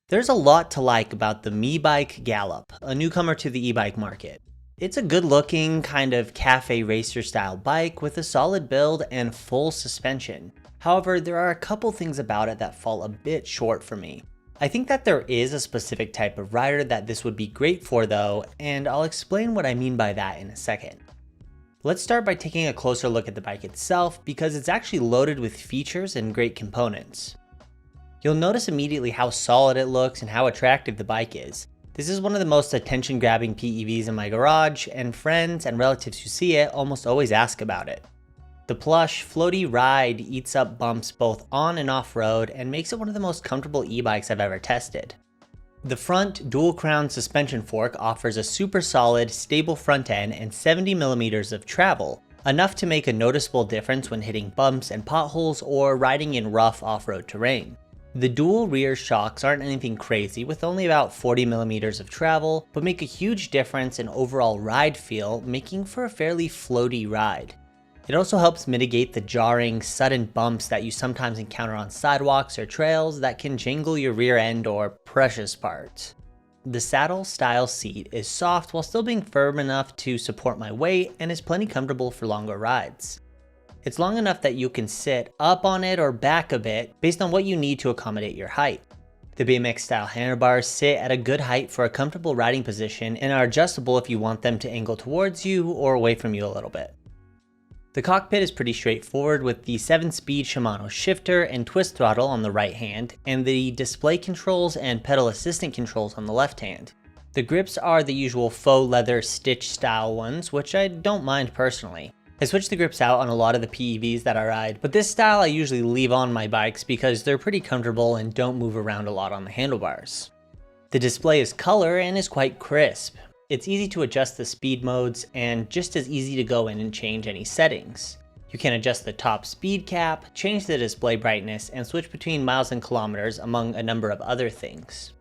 There's a lot to like about the Meebike Gallop, a newcomer to the e-bike market. It's a good-looking, kind of cafe-racer style bike with a solid build and full suspension. However, there are a couple things about it that fall a bit short for me. I think that there is a specific type of rider that this would be great for though, and I'll explain what I mean by that in a second. Let's start by taking a closer look at the bike itself because it's actually loaded with features and great components. You'll notice immediately how solid it looks and how attractive the bike is. This is one of the most attention-grabbing PEVs in my garage, and friends and relatives who see it almost always ask about it. The plush, floaty ride eats up bumps both on and off-road and makes it one of the most comfortable e-bikes I've ever tested. The front dual-crown suspension fork offers a super solid, stable front end and 70mm of travel, enough to make a noticeable difference when hitting bumps and potholes or riding in rough off-road terrain. The dual rear shocks aren't anything crazy with only about 40mm of travel, but make a huge difference in overall ride feel, making for a fairly floaty ride. It also helps mitigate the jarring, sudden bumps that you sometimes encounter on sidewalks or trails that can jangle your rear end or precious parts. The saddle style seat is soft while still being firm enough to support my weight and is plenty comfortable for longer rides. It's long enough that you can sit up on it or back a bit based on what you need to accommodate your height. The BMX style handlebars sit at a good height for a comfortable riding position and are adjustable if you want them to angle towards you or away from you a little bit. The cockpit is pretty straightforward with the 7-speed Shimano shifter and twist throttle on the right hand and the display controls and pedal assistant controls on the left hand. The grips are the usual faux leather stitch style ones, which I don't mind personally. I switch the grips out on a lot of the PEVs that I ride, but this style I usually leave on my bikes because they're pretty comfortable and don't move around a lot on the handlebars. The display is color and is quite crisp. It's easy to adjust the speed modes and just as easy to go in and change any settings. You can adjust the top speed cap, change the display brightness, and switch between miles and kilometers among a number of other things.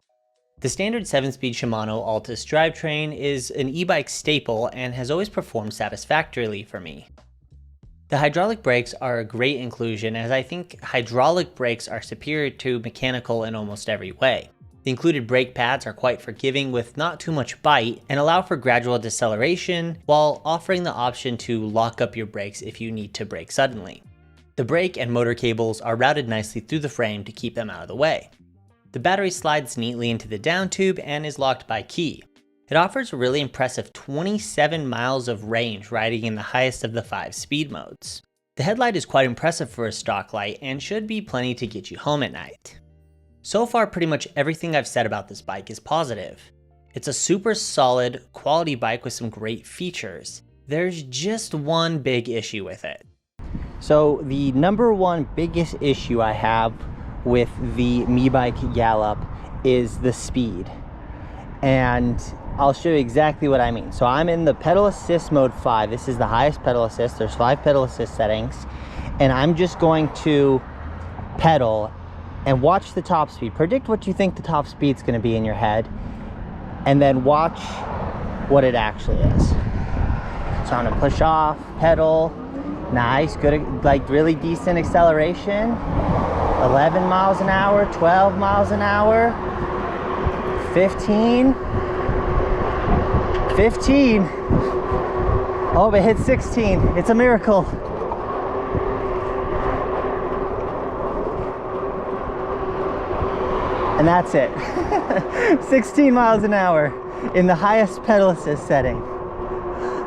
The standard 7-speed Shimano Altus drivetrain is an e-bike staple and has always performed satisfactorily for me. The hydraulic brakes are a great inclusion as I think hydraulic brakes are superior to mechanical in almost every way. The included brake pads are quite forgiving with not too much bite and allow for gradual deceleration while offering the option to lock up your brakes if you need to brake suddenly. The brake and motor cables are routed nicely through the frame to keep them out of the way. The battery slides neatly into the down tube and is locked by key. It offers a really impressive 27 miles of range riding in the highest of the 5 speed modes. The headlight is quite impressive for a stock light and should be plenty to get you home at night. So far, pretty much everything I've said about this bike is positive. It's a super solid, quality bike with some great features. There's just one big issue with it. So the number one biggest issue I have with the Meebike Gallop is the speed, and I'll show you exactly what I mean. So I'm in the pedal assist mode 5. This is the highest pedal assist. There's 5 pedal assist settings, and I'm just going to pedal and watch the top speed. Predict what you think the top speed's going to be in your head, and then watch what it actually is. So I'm gonna push off, pedal, nice, good, like really decent acceleration. 11 miles an hour, 12 miles an hour, 15. Oh, it hit 16. It's a miracle. And that's it. 16 miles an hour in the highest pedal assist setting.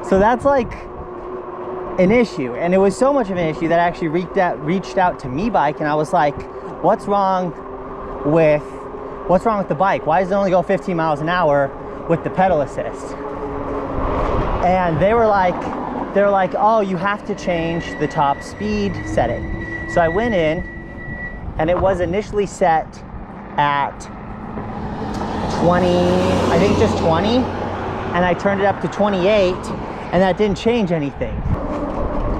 So that's like an issue, and it was so much of an issue that I actually reached out to Meebike, and I was like, what's wrong with the bike? Why does it only go 15 miles an hour with the pedal assist? And they were like, oh, you have to change the top speed setting. So I went in, and it was initially set at 20, I think just 20, and I turned it up to 28, and that didn't change anything.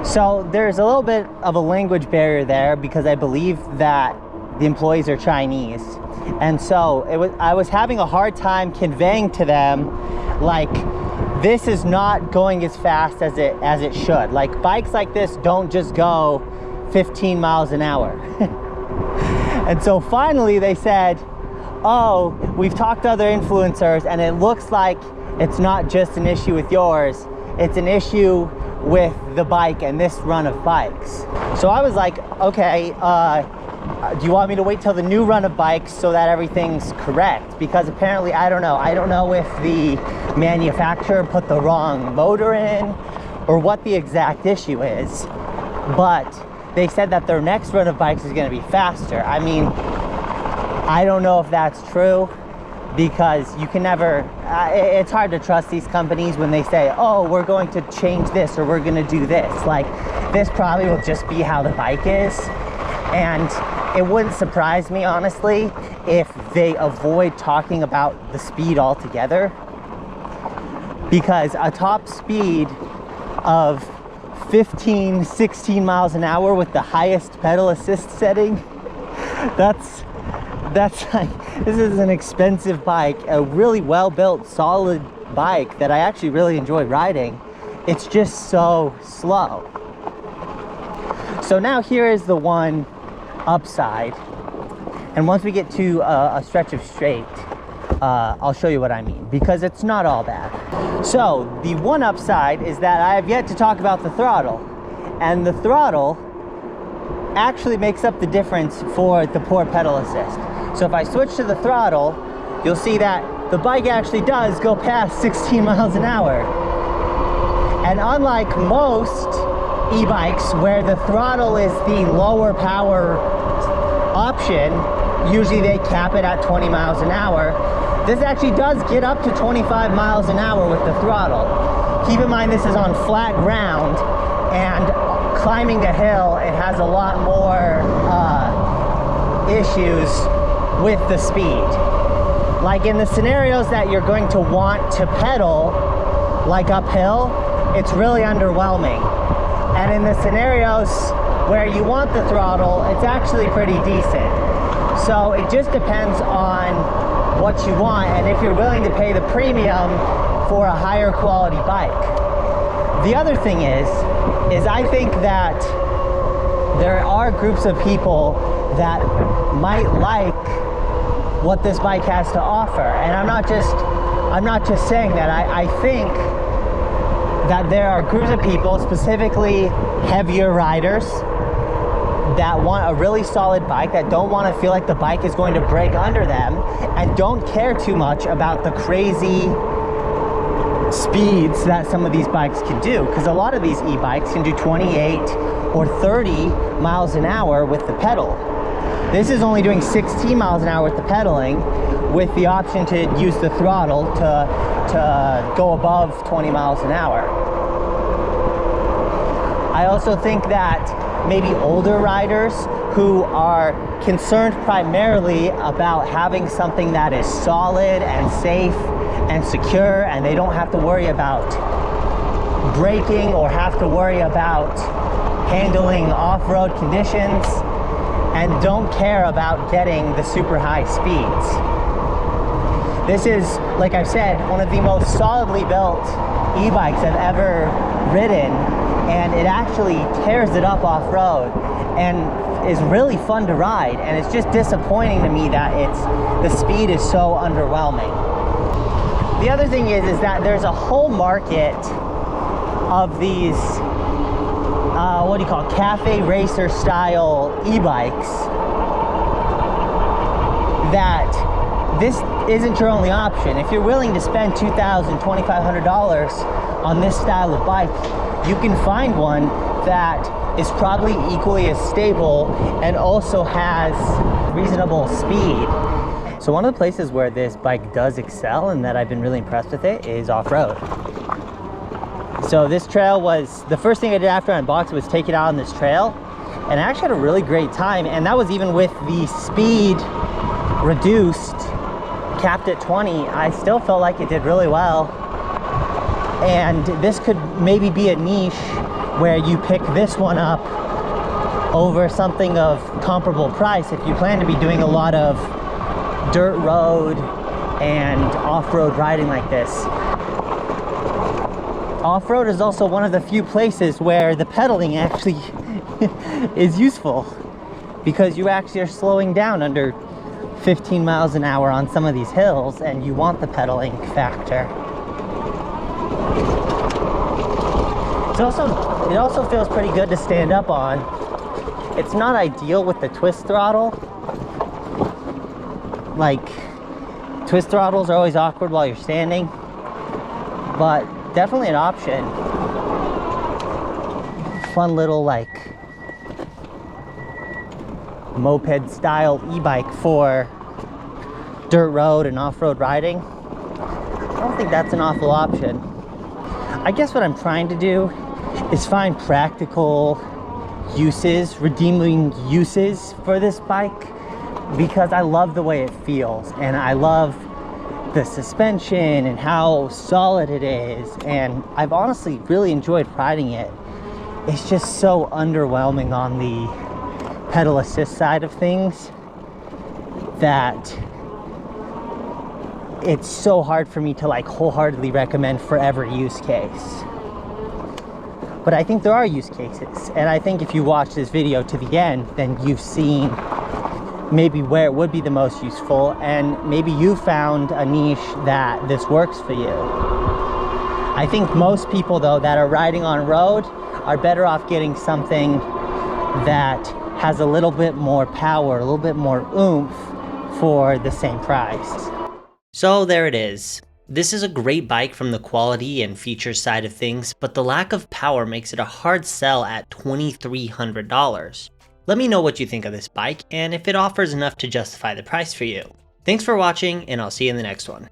So there's a little bit of a language barrier there because I believe that the employees are Chinese, and so I was having a hard time conveying to them, like, this is not going as fast as it should. Like, bikes like this don't just go 15 miles an hour. And so finally they said, oh, we've talked to other influencers and it looks like it's not just an issue with yours, it's an issue with the bike and this run of bikes. So I was like, okay, do you want me to wait till the new run of bikes so that everything's correct? Because apparently, I don't know if the manufacturer put the wrong motor in or what the exact issue is, but they said that their next run of bikes is going to be faster. I mean, I don't know if that's true, because you can never, it's hard to trust these companies when they say, oh, we're going to change this or we're going to do this. Like, this probably will just be how the bike is. And it wouldn't surprise me, honestly, if they avoid talking about the speed altogether, because a top speed of 15, 16 miles an hour with the highest pedal assist setting, that's like, this is an expensive bike, a really well-built, solid bike that I actually really enjoy riding. It's just so slow. So now here is the one upside, and once we get to a stretch of straight, I'll show you what I mean, because it's not all bad. So the one upside is that I have yet to talk about the throttle, and the throttle actually makes up the difference for the poor pedal assist. So if I switch to the throttle, you'll see that the bike actually does go past 16 miles an hour. And unlike most e-bikes where the throttle is the lower power option, usually they cap it at 20 miles an hour, this actually does get up to 25 miles an hour with the throttle. Keep in mind this is on flat ground, and climbing the hill, it has a lot more issues with the speed. Like in the scenarios that you're going to want to pedal, like uphill, it's really underwhelming. And in the scenarios where you want the throttle, it's actually pretty decent. So it just depends on what you want and if you're willing to pay the premium for a higher quality bike. The other thing is I think that there are groups of people that might like what this bike has to offer, and I'm not just saying that. I think that there are groups of people, specifically heavier riders, that want a really solid bike, that don't want to feel like the bike is going to break under them, and don't care too much about the crazy speeds that some of these bikes can do, because a lot of these e-bikes can do 28 or 30 miles an hour with the pedal. This is only doing 16 miles an hour with the pedaling, with the option to use the throttle to go above 20 miles an hour. I also think that maybe older riders who are concerned primarily about having something that is solid and safe and secure, and they don't have to worry about braking or have to worry about handling off-road conditions, and don't care about getting the super high speeds. This is, like I've said, one of the most solidly built e-bikes I've ever ridden, and it actually tears it up off-road and is really fun to ride, and it's just disappointing to me that the speed is so underwhelming. The other thing is that there's a whole market of these what do you call it, cafe-racer style e-bikes, that this isn't your only option. If you're willing to spend $2,000, $2,500 on this style of bike, you can find one that is probably equally as stable and also has reasonable speed. So one of the places where this bike does excel and that I've been really impressed with it is off-road. So this trail was, the first thing I did after I unboxed it was take it out on this trail, and I actually had a really great time, and that was even with the speed reduced, capped at 20. I still felt like it did really well, and this could maybe be a niche where you pick this one up over something of comparable price if you plan to be doing a lot of dirt road and off-road riding like this. Off-road is also one of the few places where the pedaling actually is useful, because you actually are slowing down under 15 miles an hour on some of these hills, and you want the pedaling factor. It also feels pretty good to stand up on. It's not ideal with the twist throttle. Like, twist throttles are always awkward while you're standing, but definitely an option. Fun little like moped style e-bike for dirt road and off-road riding. I don't think that's an awful option. I guess what I'm trying to do is find practical uses, redeeming uses for this bike, because I love the way it feels, and I love the suspension and how solid it is, and I've honestly really enjoyed riding it. It's just so underwhelming on the pedal assist side of things that it's so hard for me to like wholeheartedly recommend for every use case. But I think there are use cases, and I think if you watch this video to the end, then you've seen maybe where it would be the most useful, and maybe you found a niche that this works for you. I think most people though that are riding on road are better off getting something that has a little bit more power, a little bit more oomph for the same price. So there it is. This is a great bike from the quality and feature side of things, but the lack of power makes it a hard sell at $2,300. Let me know what you think of this bike and if it offers enough to justify the price for you. Thanks for watching, and I'll see you in the next one.